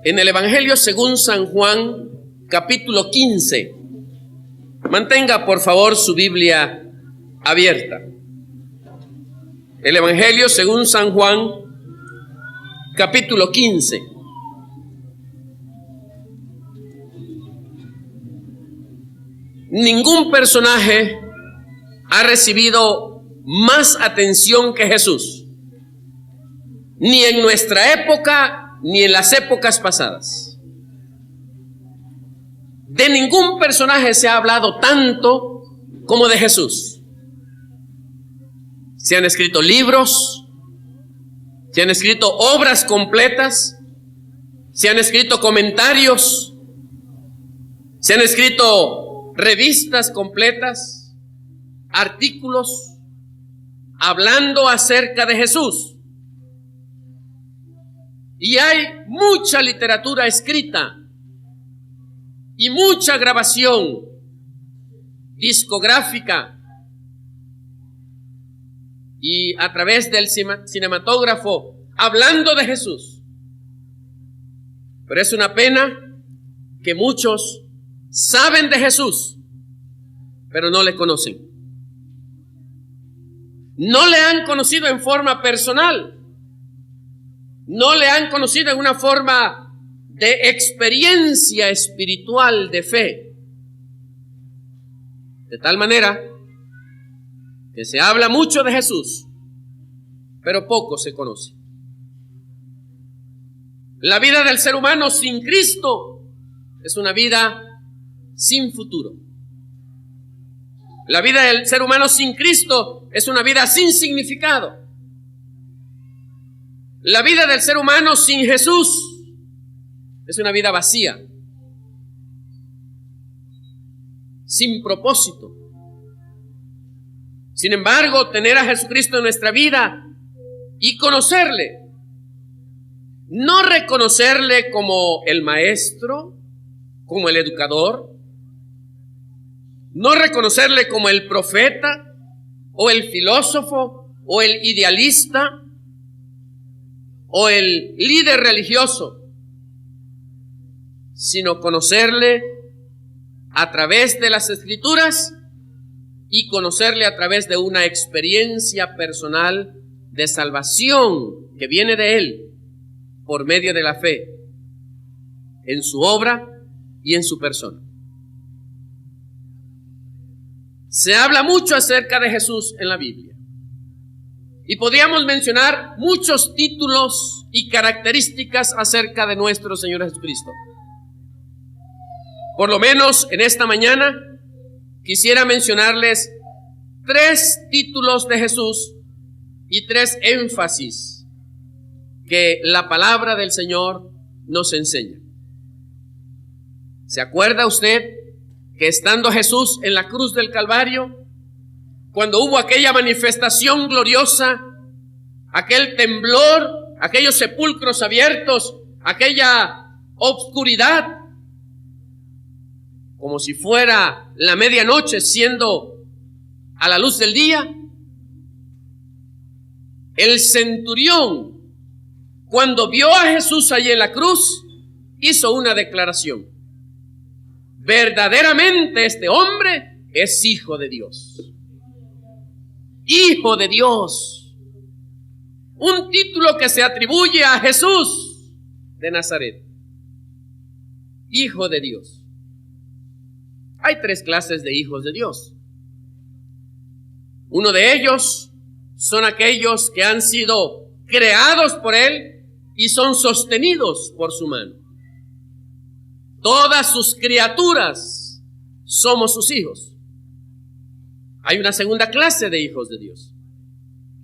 en el Evangelio según San Juan, capítulo 15. Mantenga, por favor, su Biblia abierta. El Evangelio según San Juan, capítulo 15. Ningún personaje ha recibido más atención que Jesús, ni en nuestra época, ni en las épocas pasadas. De ningún personaje se ha hablado tanto como de Jesús. Se han escrito libros, se han escrito obras completas, se han escrito comentarios, se han escrito revistas completas, artículos hablando acerca de Jesús. Y hay mucha literatura escrita y mucha grabación discográfica y a través del cinematógrafo hablando de Jesús. Pero es una pena que muchos saben de Jesús, pero no le conocen. No le han conocido en forma personal. No le han conocido en una forma de experiencia espiritual de fe. De tal manera que se habla mucho de Jesús, pero poco se conoce. La vida del ser humano sin Cristo es una vida sin futuro. La vida del ser humano sin Cristo es una vida sin significado. La vida del ser humano sin Jesús es una vida vacía, sin propósito. Sin embargo, tener a Jesucristo en nuestra vida y conocerle, no reconocerle como el maestro, como el educador, no reconocerle como el profeta o el filósofo o el idealista o el líder religioso, sino conocerle a través de las Escrituras y conocerle a través de una experiencia personal de salvación que viene de Él por medio de la fe en su obra y en su persona. Se habla mucho acerca de Jesús en la Biblia y podríamos mencionar muchos títulos y características acerca de nuestro Señor Jesucristo. Por lo menos en esta mañana quisiera mencionarles 3 títulos de Jesús y 3 énfasis que la palabra del Señor nos enseña. ¿Se acuerda usted que estando Jesús en la cruz del Calvario, cuando hubo aquella manifestación gloriosa, aquel temblor, aquellos sepulcros abiertos, aquella obscuridad, como si fuera la medianoche siendo a la luz del día, el centurión, cuando vio a Jesús allí en la cruz, hizo una declaración: verdaderamente este hombre es hijo de Dios. Hijo de Dios. Un título que se atribuye a Jesús de Nazaret. Hijo de Dios. Hay 3 clases de hijos de Dios. Uno de ellos son aquellos que han sido creados por Él y son sostenidos por su mano. Todas sus criaturas somos sus hijos. Hay una segunda clase de hijos de Dios.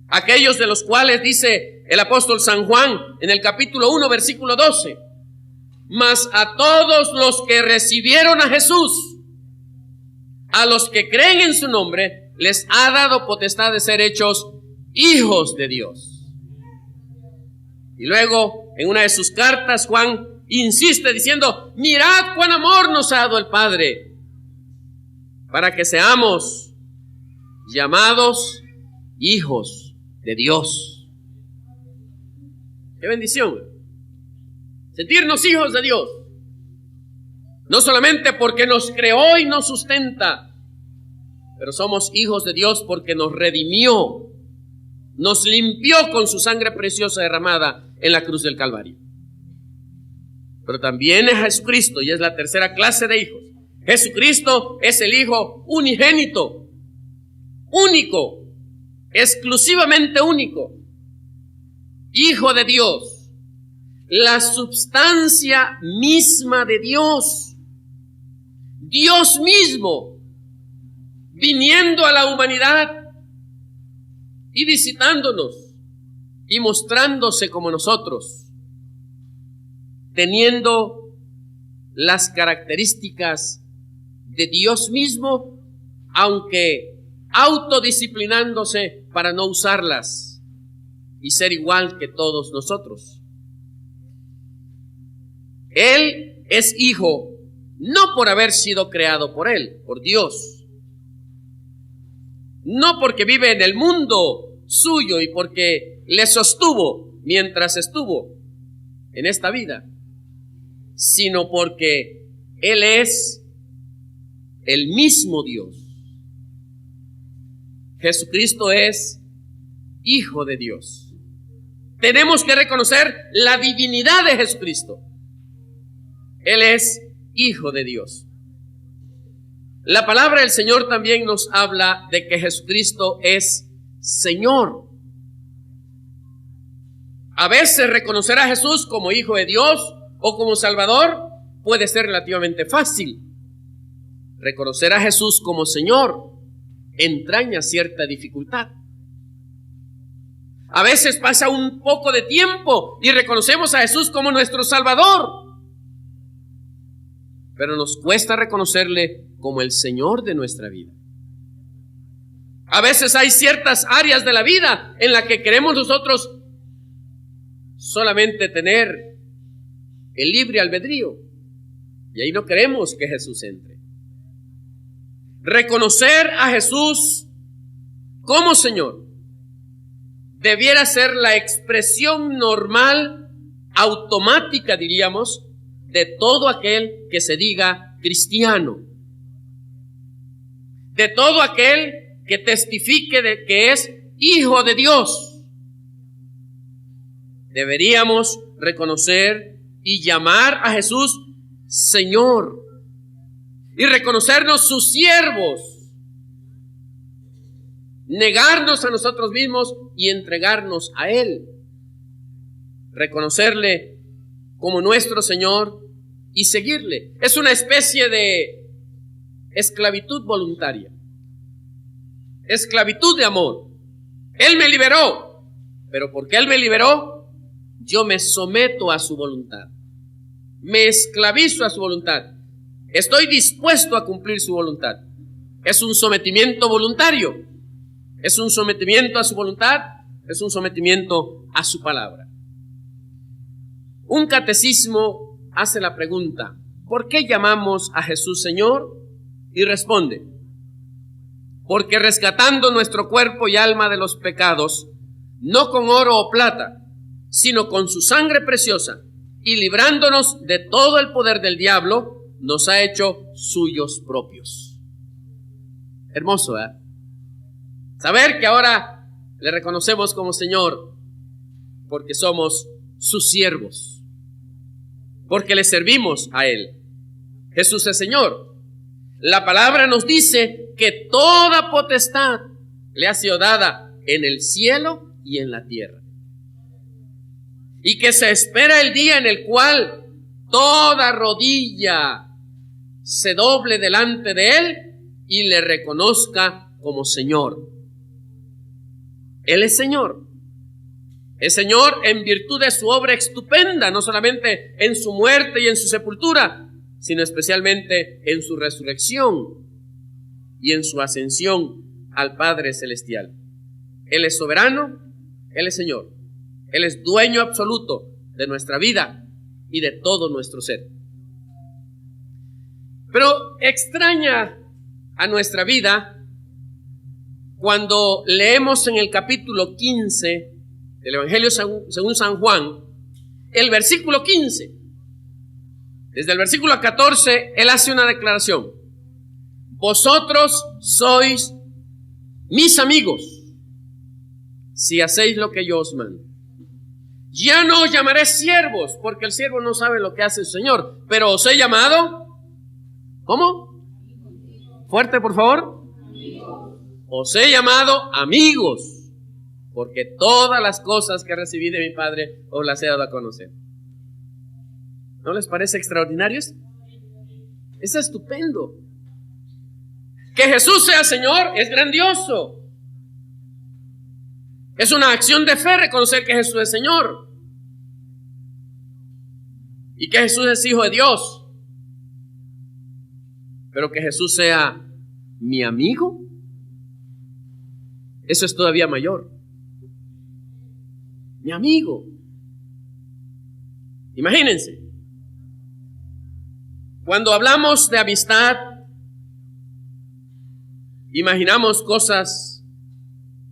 Aquellos de los cuales dice el apóstol San Juan en el capítulo 1, versículo 12: mas a todos los que recibieron a Jesús, a los que creen en su nombre, les ha dado potestad de ser hechos hijos de Dios. Y luego, en una de sus cartas, Juan insiste diciendo: mirad cuán amor nos ha dado el Padre, para que seamos llamados hijos de Dios. ¡Qué bendición! sentirnos hijos de Dios. No solamente porque nos creó y nos sustenta, pero somos hijos de Dios porque nos redimió, nos limpió con su sangre preciosa derramada en la cruz del Calvario. Pero también es Jesucristo, y es la tercera clase de hijos. Jesucristo es el Hijo unigénito, único, exclusivamente único, Hijo de Dios, la substancia misma de Dios, Dios mismo, viniendo a la humanidad y visitándonos y mostrándose como nosotros, teniendo las características de Dios mismo, aunque autodisciplinándose para no usarlas y ser igual que todos nosotros. Él es hijo no por haber sido creado por Él, por Dios, no porque vive en el mundo suyo y porque le sostuvo mientras estuvo en esta vida, sino porque Él es el mismo Dios. Jesucristo es Hijo de Dios. Tenemos que reconocer la divinidad de Jesucristo. Él es Hijo de Dios. La palabra del Señor también nos habla de que Jesucristo es Señor. A veces reconocer a Jesús como Hijo de Dios o como Salvador puede ser relativamente fácil. Reconocer a Jesús como Señor entraña cierta dificultad. A veces pasa un poco de tiempo y reconocemos a Jesús como nuestro Salvador, pero nos cuesta reconocerle como el Señor de nuestra vida. A veces hay ciertas áreas de la vida en las que queremos nosotros solamente tener el libre albedrío, y ahí no queremos que Jesús entre. Reconocer a Jesús como Señor debiera ser la expresión normal, automática, diríamos, de todo aquel que se diga cristiano, de todo aquel que testifique de que es hijo de Dios. Deberíamos reconocer y llamar a Jesús Señor y reconocernos sus siervos, negarnos a nosotros mismos y entregarnos a Él, reconocerle como nuestro Señor y seguirle. Es una especie de esclavitud voluntaria, esclavitud de amor. Él me liberó, pero porque Él me liberó, yo me someto a su voluntad, me esclavizo a su voluntad, estoy dispuesto a cumplir su voluntad. Es un sometimiento voluntario, es un sometimiento a su voluntad, es un sometimiento a su palabra. Un catecismo hace la pregunta: ¿por qué llamamos a Jesús Señor? Y responde: porque rescatando nuestro cuerpo y alma de los pecados, no con oro o plata, sino con su sangre preciosa, y librándonos de todo el poder del diablo, nos ha hecho suyos propios. Hermoso, ¿eh? Saber que ahora le reconocemos como Señor porque somos sus siervos, porque le servimos a Él. Jesús es Señor. La palabra nos dice que toda potestad le ha sido dada en el cielo y en la tierra, y que se espera el día en el cual toda rodilla se doble delante de Él y le reconozca como Señor. Él es Señor. Es Señor en virtud de su obra estupenda, no solamente en su muerte y en su sepultura, sino especialmente en su resurrección y en su ascensión al Padre Celestial. Él es soberano, Él es Señor. Él es dueño absoluto de nuestra vida y de todo nuestro ser. Pero extraña a nuestra vida cuando leemos en el capítulo 15 del Evangelio según San Juan, el versículo 15. Desde el versículo 14, él hace una declaración. Vosotros sois mis amigos si hacéis lo que yo os mando. Ya no os llamaré siervos, porque el siervo no sabe lo que hace su señor, pero os he llamado, ¿cómo? Fuerte, por favor. Os he llamado amigos, porque todas las cosas que recibí de mi Padre os las he dado a conocer. ¿No les parece extraordinario esto? Es estupendo. Que Jesús sea Señor es grandioso. Es una acción de fe reconocer que Jesús es Señor y que Jesús es Hijo de Dios. Pero que Jesús sea mi amigo, eso es todavía mayor. Mi amigo. Imagínense, cuando hablamos de amistad, imaginamos cosas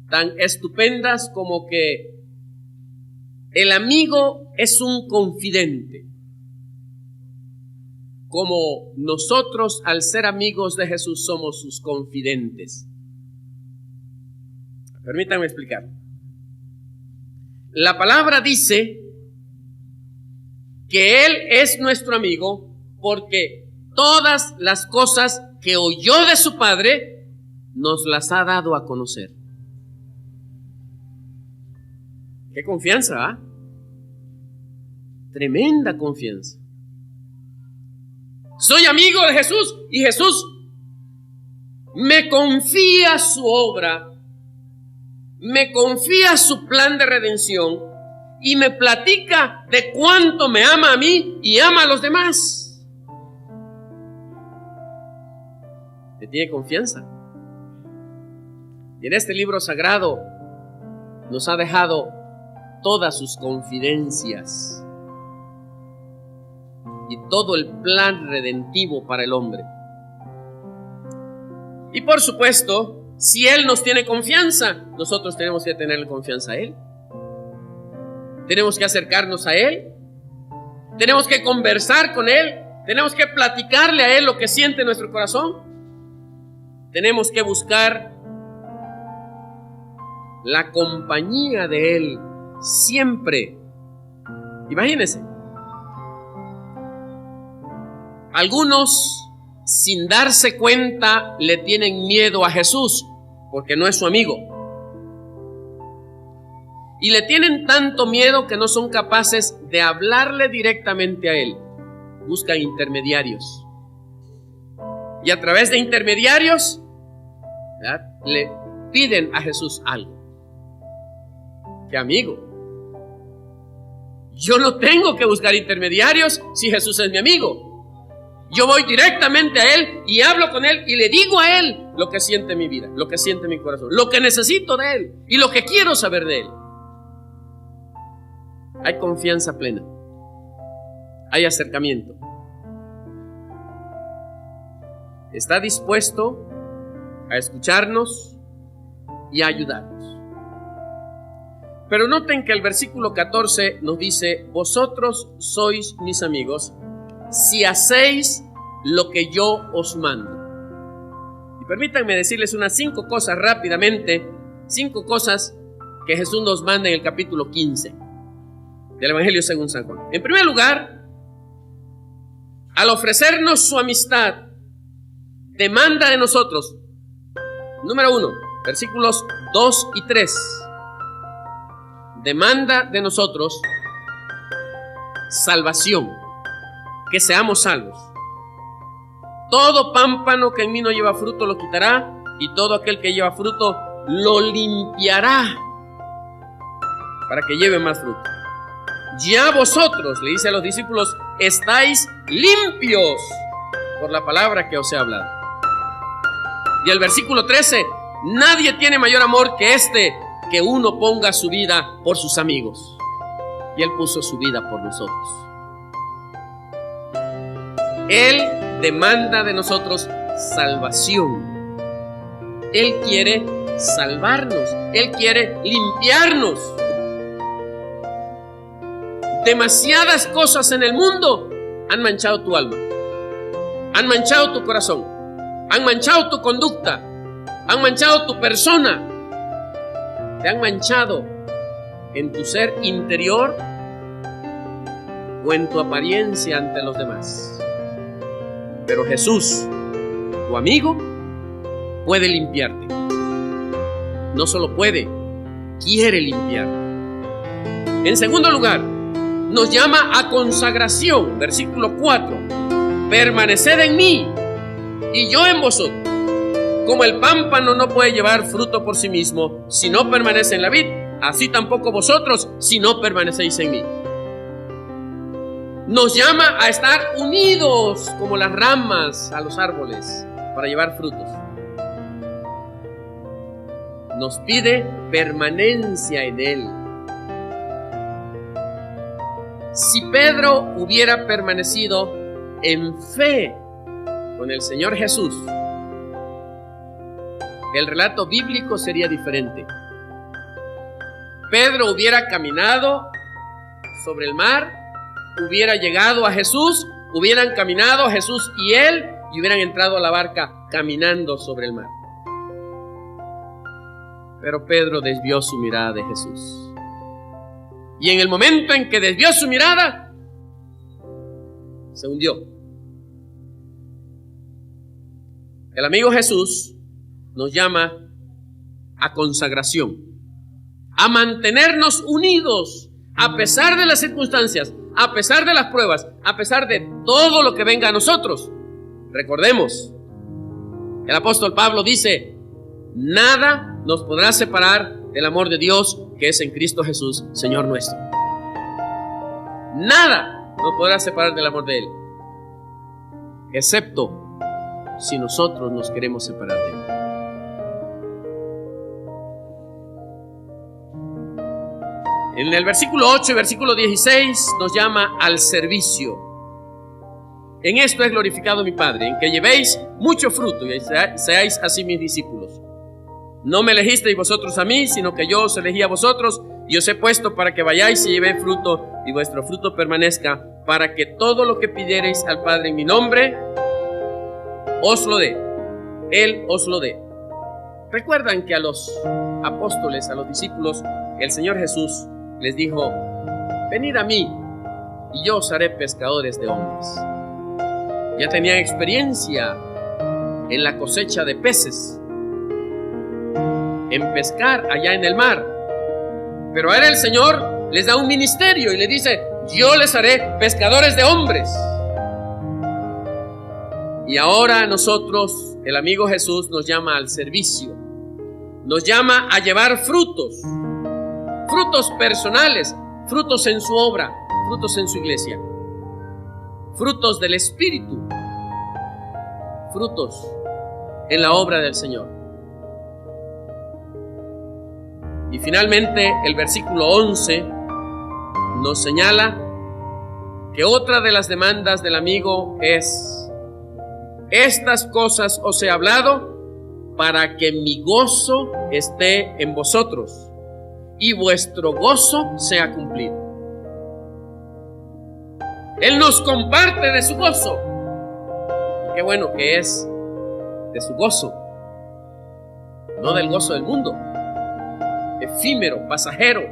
tan estupendas como que el amigo es un confidente, como nosotros al ser amigos de Jesús somos sus confidentes. Permítanme explicar. La palabra dice que Él es nuestro amigo porque todas las cosas que oyó de su Padre nos las ha dado a conocer. ¡Qué confianza! ¿Ah? Tremenda confianza. Soy amigo de Jesús y Jesús me confía su obra, me confía su plan de redención y me platica de cuánto me ama a mí y ama a los demás. ¿Le tiene confianza? Y en este libro sagrado nos ha dejado todas sus confidencias y todo el plan redentivo para el hombre. Y por supuesto, si Él nos tiene confianza, nosotros tenemos que tener confianza a Él. Tenemos que acercarnos a Él. Tenemos que conversar con Él. Tenemos que platicarle a Él lo que siente nuestro corazón. Tenemos que buscar la compañía de Él siempre. Imagínense. Algunos, sin darse cuenta, le tienen miedo a Jesús porque no es su amigo. Y le tienen tanto miedo que no son capaces de hablarle directamente a Él. Buscan intermediarios. Y a través de intermediarios, ¿verdad?, le piden a Jesús algo. ¿Qué amigo? Yo no tengo que buscar intermediarios si Jesús es mi amigo. Yo voy directamente a Él y hablo con Él y le digo a Él lo que siente mi vida, lo que siente mi corazón, lo que necesito de Él y lo que quiero saber de Él. Hay confianza plena, hay acercamiento. Está dispuesto a escucharnos y a ayudarnos. Pero noten que el versículo 14 nos dice: vosotros sois mis amigos si hacéis lo que yo os mando. Y permítanme decirles unas 5 cosas rápidamente, 5 cosas que Jesús nos manda en el capítulo 15 del Evangelio según San Juan. En primer lugar, al ofrecernos su amistad, demanda de nosotros, número 1, versículos 2 y 3, demanda de nosotros salvación, que seamos salvos. Todo pámpano que en mí no lleva fruto lo quitará, y todo aquel que lleva fruto lo limpiará para que lleve más fruto. Ya vosotros, le dice a los discípulos, estáis limpios por la palabra que os he hablado. Y el versículo 13, nadie tiene mayor amor que este, que uno ponga su vida por sus amigos. Y Él puso su vida por nosotros. Él demanda de nosotros salvación. Él quiere salvarnos. Él quiere limpiarnos. Demasiadas cosas en el mundo han manchado tu alma, han manchado tu corazón, han manchado tu conducta, han manchado tu persona, te han manchado en tu ser interior o en tu apariencia ante los demás. Pero Jesús, tu amigo, puede limpiarte. No solo puede, quiere limpiarte. En segundo lugar, nos llama a consagración. Versículo 4. Permaneced en mí y yo en vosotros. Como el pámpano no puede llevar fruto por sí mismo si no permanece en la vid, así tampoco vosotros si no permanecéis en mí. Nos llama a estar unidos como las ramas a los árboles para llevar frutos. Nos pide permanencia en Él. Si Pedro hubiera permanecido en fe con el Señor Jesús, el relato bíblico sería diferente. Pedro hubiera caminado sobre el mar, hubiera llegado a Jesús, hubieran caminado Jesús y él, y hubieran entrado a la barca caminando sobre el mar. Pero Pedro desvió su mirada de Jesús. Y en el momento en que desvió su mirada, se hundió. El amigo Jesús nos llama a consagración, a mantenernos unidos a pesar de las circunstancias, a pesar de las pruebas, a pesar de todo lo que venga a nosotros. Recordemos, el apóstol Pablo dice: nada nos podrá separar del amor de Dios que es en Cristo Jesús, Señor nuestro. Nada nos podrá separar del amor de Él, excepto si nosotros nos queremos separar de Él. En el versículo 8 y versículo 16 nos llama al servicio. En esto es glorificado mi Padre, en que llevéis mucho fruto y seáis así mis discípulos. No me elegisteis vosotros a mí, sino que yo os elegí a vosotros y os he puesto para que vayáis y llevéis fruto y vuestro fruto permanezca, para que todo lo que pidiereis al Padre en mi nombre, os lo dé. Él os lo dé. Recuerdan que a los apóstoles, a los discípulos, el Señor Jesús les dijo: venid a mí y yo os haré pescadores de hombres. Ya tenían experiencia en la cosecha de peces, en pescar allá en el mar. Pero ahora el Señor les da un ministerio y les dice: yo les haré pescadores de hombres. Y ahora nosotros, el amigo Jesús nos llama al servicio, nos llama a llevar frutos, frutos personales, frutos en su obra, frutos en su iglesia, frutos del Espíritu, frutos en la obra del Señor. Y finalmente el versículo 11 nos señala que otra de las demandas del amigo es: estas cosas os he hablado para que mi gozo esté en vosotros y vuestro gozo sea cumplido. Él nos comparte de su gozo. Y qué bueno que es de su gozo, no del gozo del mundo, efímero, pasajero,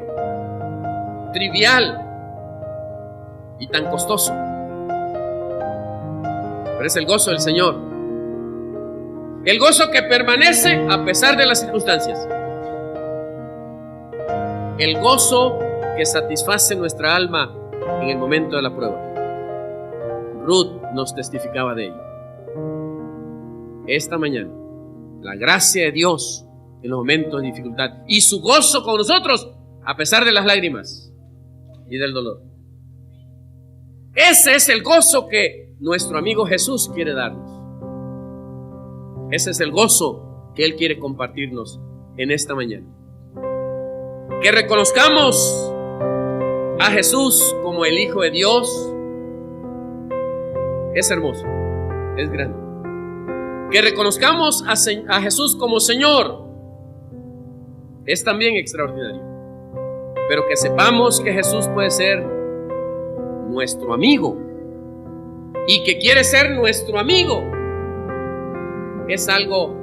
trivial y tan costoso. Pero es el gozo del Señor, el gozo que permanece a pesar de las circunstancias, el gozo que satisface nuestra alma en el momento de la prueba. Ruth nos testificaba de ello. Esta mañana, la gracia de Dios en los momentos de dificultad y su gozo con nosotros a pesar de las lágrimas y del dolor. Ese es el gozo que nuestro amigo Jesús quiere darnos. Ese es el gozo que Él quiere compartirnos en esta mañana. Que reconozcamos a Jesús como el Hijo de Dios es hermoso, es grande. Que reconozcamos a Jesús como Señor es también extraordinario. Pero que sepamos que Jesús puede ser nuestro amigo y que quiere ser nuestro amigo, es algo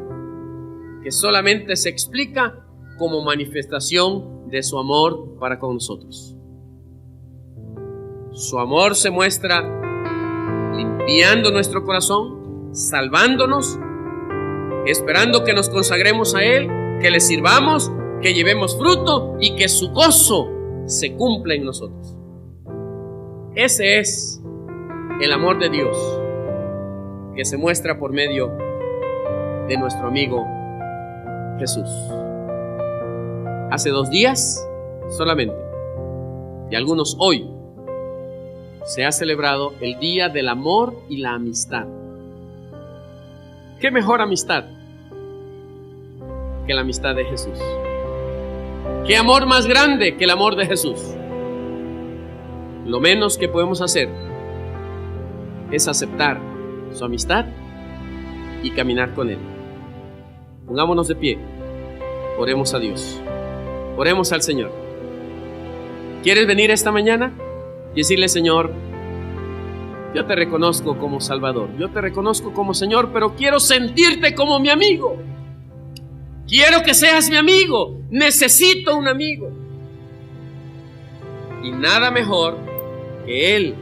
que solamente se explica como manifestación de su amor para con nosotros. Su amor se muestra limpiando nuestro corazón, salvándonos, esperando que nos consagremos a Él, que le sirvamos, que llevemos fruto y que su gozo se cumpla en nosotros. Ese es el amor de Dios que se muestra por medio de nuestro amigo Jesús. Hace 2 días solamente, y algunos hoy, se ha celebrado el Día del Amor y la Amistad. ¿Qué mejor amistad que la amistad de Jesús? ¿Qué amor más grande que el amor de Jesús? Lo menos que podemos hacer es aceptar su amistad y caminar con Él. Pongámonos de pie, oremos a Dios, oremos al Señor. ¿Quieres venir esta mañana y decirle: Señor, yo te reconozco como Salvador, yo te reconozco como Señor, pero quiero sentirte como mi amigo? Quiero que seas mi amigo, necesito un amigo. Y nada mejor que Él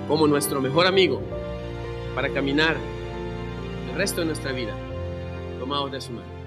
como nuestro mejor amigo para caminar el resto de nuestra vida tomados de su mano.